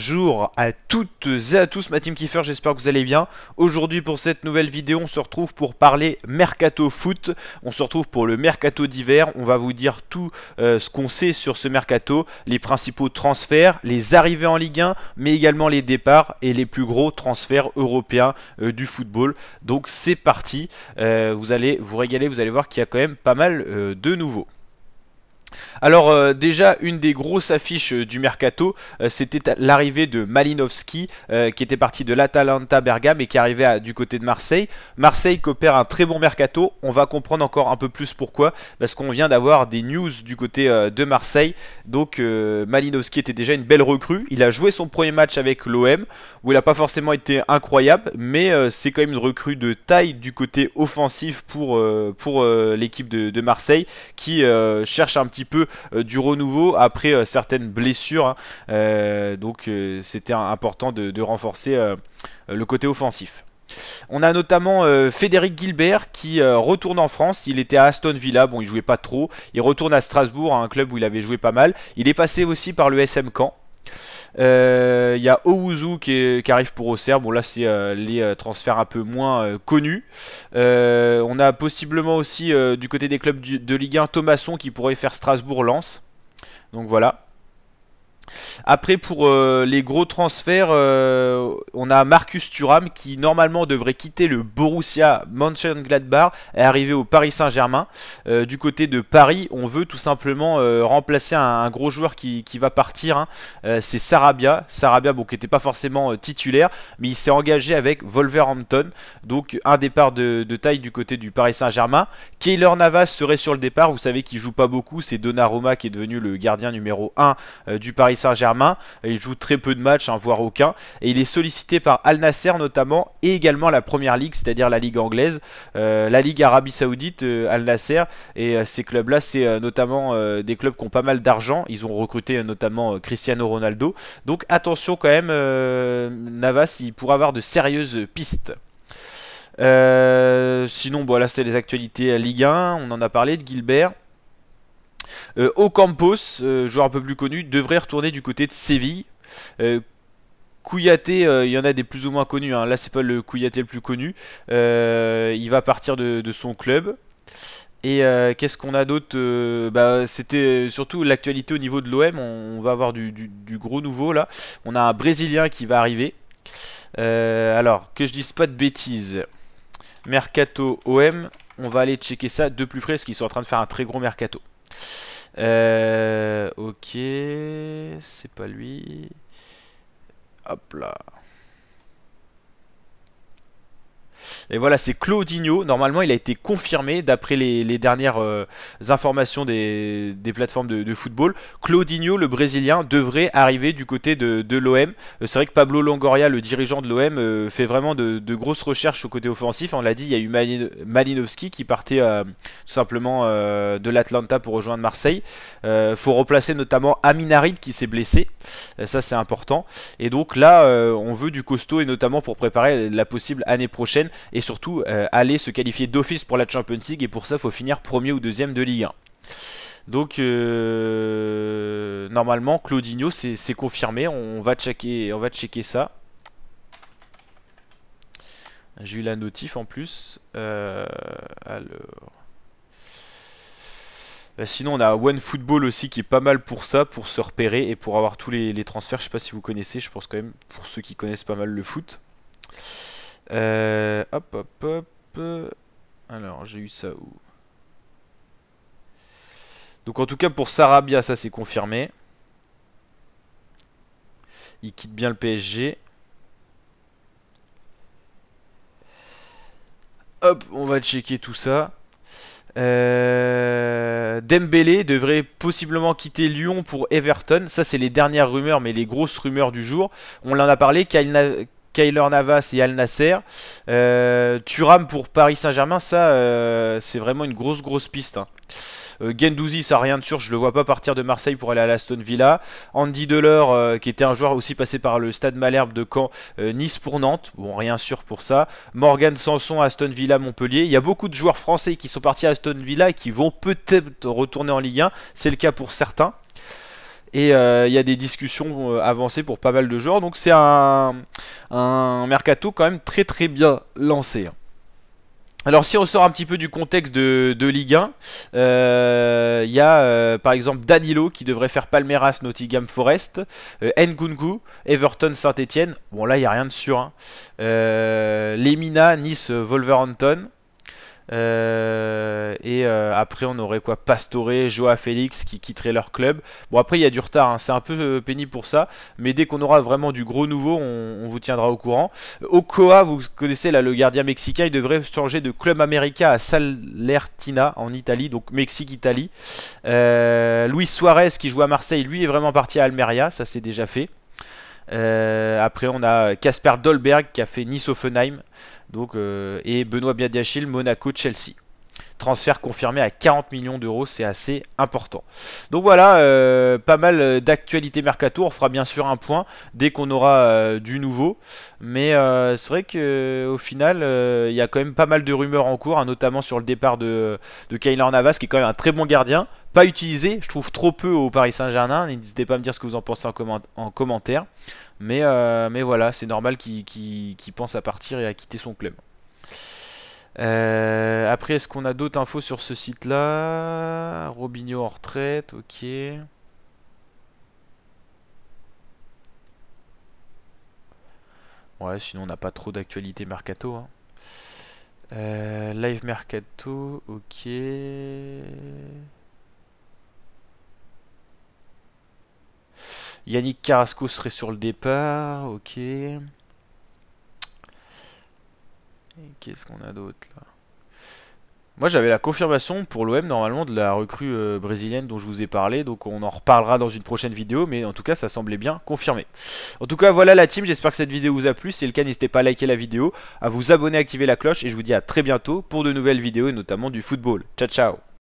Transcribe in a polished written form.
Bonjour à toutes et à tous, ma team Kiefer, j'espère que vous allez bien. Aujourd'hui pour cette nouvelle vidéo, on se retrouve pour parler Mercato Foot. On se retrouve pour le Mercato d'hiver. On va vous dire tout ce qu'on sait sur ce Mercato, les principaux transferts, les arrivées en Ligue 1, mais également les départs et les plus gros transferts européens du football. Donc c'est parti, vous allez vous régaler, vous allez voir qu'il y a quand même pas mal de nouveaux. Alors déjà une des grosses affiches du Mercato c'était l'arrivée de Malinowski qui était parti de l'Atalanta Bergame et qui arrivait du côté de Marseille. Marseille qui opère un très bon Mercato, on va comprendre encore un peu plus pourquoi, parce qu'on vient d'avoir des news du côté de Marseille. Donc Malinowski était déjà une belle recrue, il a joué son premier match avec l'OM où il n'a pas forcément été incroyable, mais c'est quand même une recrue de taille du côté offensif pour l'équipe de Marseille qui cherche un petit peu du renouveau après certaines blessures, hein. Donc c'était important de renforcer le côté offensif. On a notamment Frédéric Guilbert qui retourne en France. Il était à Aston Villa, bon il jouait pas trop. Il retourne à Strasbourg, un club où il avait joué pas mal. Il est passé aussi par le SM Caen. Il y a Owuzu qui arrive pour Auxerre. Bon là c'est les transferts un peu moins connus. On a possiblement aussi du côté des clubs de Ligue 1 Thomasson qui pourrait faire Strasbourg-Lens. Donc voilà. Après pour les gros transferts, on a Marcus Thuram qui normalement devrait quitter le Borussia Mönchengladbach et arriver au Paris Saint-Germain. Du côté de Paris, on veut tout simplement remplacer un gros joueur qui va partir, hein. C'est Sarabia, bon, qui n'était pas forcément titulaire, mais il s'est engagé avec Wolverhampton. Donc un départ de taille du côté du Paris Saint-Germain. Keylor Navas serait sur le départ, vous savez qu'il joue pas beaucoup, c'est Donnarumma qui est devenu le gardien numéro 1 du Paris Saint-Germain. Il joue très peu de matchs, hein, voire aucun, et il est sollicité par Al Nasser notamment, et également la première ligue, c'est-à-dire la ligue anglaise, la ligue Arabie Saoudite, Al Nasser, et ces clubs-là, c'est notamment des clubs qui ont pas mal d'argent. Ils ont recruté notamment Cristiano Ronaldo, donc attention quand même, Navas, il pourra avoir de sérieuses pistes. Sinon, bon, là c'est les actualités Ligue 1, on en a parlé de Guilbert. Ocampos, joueur un peu plus connu, devrait retourner du côté de Séville. Kouyaté, il y en a des plus ou moins connus, hein. Là c'est pas le Kouyaté le plus connu. Il va partir de son club. Et qu'est-ce qu'on a d'autre? C'était surtout l'actualité au niveau de l'OM. On va avoir du gros nouveau là. On a un Brésilien qui va arriver. Alors, que je dise pas de bêtises. Mercato OM, on va aller checker ça de plus près parce qu'ils sont en train de faire un très gros mercato. Ok, c'est pas lui. Hop là. Et voilà, c'est Claudinho. Normalement, il a été confirmé d'après les dernières informations des plateformes de football. Claudinho, le Brésilien, devrait arriver du côté de l'OM. C'est vrai que Pablo Longoria, le dirigeant de l'OM, fait vraiment de grosses recherches au côté offensif. On l'a dit, il y a eu Malinowski qui partait tout simplement de l'Atlanta pour rejoindre Marseille. Faut remplacer notamment Aminarid qui s'est blessé. Ça, c'est important. Et donc là, on veut du costaud et notamment pour préparer la possible année prochaine. Et surtout aller se qualifier d'office pour la Champions League, et pour ça il faut finir premier ou deuxième de Ligue 1. Donc normalement Claudinho c'est confirmé, on va checker ça. J'ai eu la notif en plus. Sinon on a OneFootball aussi qui est pas mal pour ça, pour se repérer et pour avoir tous les transferts. Je sais pas si vous connaissez, je pense quand même pour ceux qui connaissent pas mal le foot. Hop. Alors, j'ai eu ça où? Donc, en tout cas, pour Sarabia, ça c'est confirmé. Il quitte bien le PSG. Hop, on va checker tout ça. Dembélé devrait possiblement quitter Lyon pour Everton. Ça, c'est les dernières rumeurs, mais les grosses rumeurs du jour. On en a parlé. Keylor Navas et Al Nasser. Thuram pour Paris Saint-Germain, ça c'est vraiment une grosse piste, hein. Guendouzi, ça rien de sûr, je le vois pas partir de Marseille pour aller à l'Aston Villa. Andy Delors, qui était un joueur aussi passé par le Stade Malherbe de Caen, Nice pour Nantes, bon rien sûr pour ça. Morgan Sanson, Aston Villa, Montpellier. Il y a beaucoup de joueurs français qui sont partis à Aston Villa et qui vont peut-être retourner en Ligue 1, c'est le cas pour certains. Et il y a des discussions avancées pour pas mal de joueurs. Donc c'est un mercato quand même très très bien lancé. Alors si on sort un petit peu du contexte de Ligue 1, il y a par exemple Danilo qui devrait faire Palmeiras Nottingham Forest, Nkunku, Everton Saint-Etienne, bon là il n'y a rien de sûr, hein. Lemina, Nice, Wolverhampton. Après on aurait quoi, Pastore, Joao Félix qui quitteraient leur club. Bon après il y a du retard, hein, c'est un peu pénible pour ça, mais dès qu'on aura vraiment du gros nouveau, on vous tiendra au courant. Ochoa, vous connaissez là le gardien mexicain, il devrait changer de Club América à Salernitana en Italie, donc Mexique-Italie. Luis Suarez qui joue à Marseille, lui est vraiment parti à Almeria, ça c'est déjà fait. Après on a Kasper Dolberg qui a fait Nice-Offenheim, donc, et Benoît Badiachil, Monaco-Chelsea. Transfert confirmé à 40 millions d'euros, c'est assez important. Donc voilà, pas mal d'actualités mercato. On fera bien sûr un point dès qu'on aura du nouveau. Mais c'est vrai qu'au final, il y a quand même pas mal de rumeurs en cours, hein, notamment sur le départ de Keylor Navas, qui est quand même un très bon gardien. Pas utilisé, je trouve trop peu au Paris Saint-Germain. N'hésitez pas à me dire ce que vous en pensez en commentaire. Mais voilà, c'est normal qu'il pense à partir et à quitter son club. Après, est-ce qu'on a d'autres infos sur ce site-là? Robinho en retraite, ok. Ouais, sinon on n'a pas trop d'actualité mercato, hein. Live mercato, ok. Yannick Carrasco serait sur le départ, ok. Qu'est-ce qu'on a d'autre là? Moi j'avais la confirmation pour l'OM normalement de la recrue brésilienne dont je vous ai parlé, donc on en reparlera dans une prochaine vidéo, mais en tout cas ça semblait bien confirmé. En tout cas voilà la team, j'espère que cette vidéo vous a plu, si c'est le cas n'hésitez pas à liker la vidéo, à vous abonner, à activer la cloche, et je vous dis à très bientôt pour de nouvelles vidéos et notamment du football. Ciao ciao.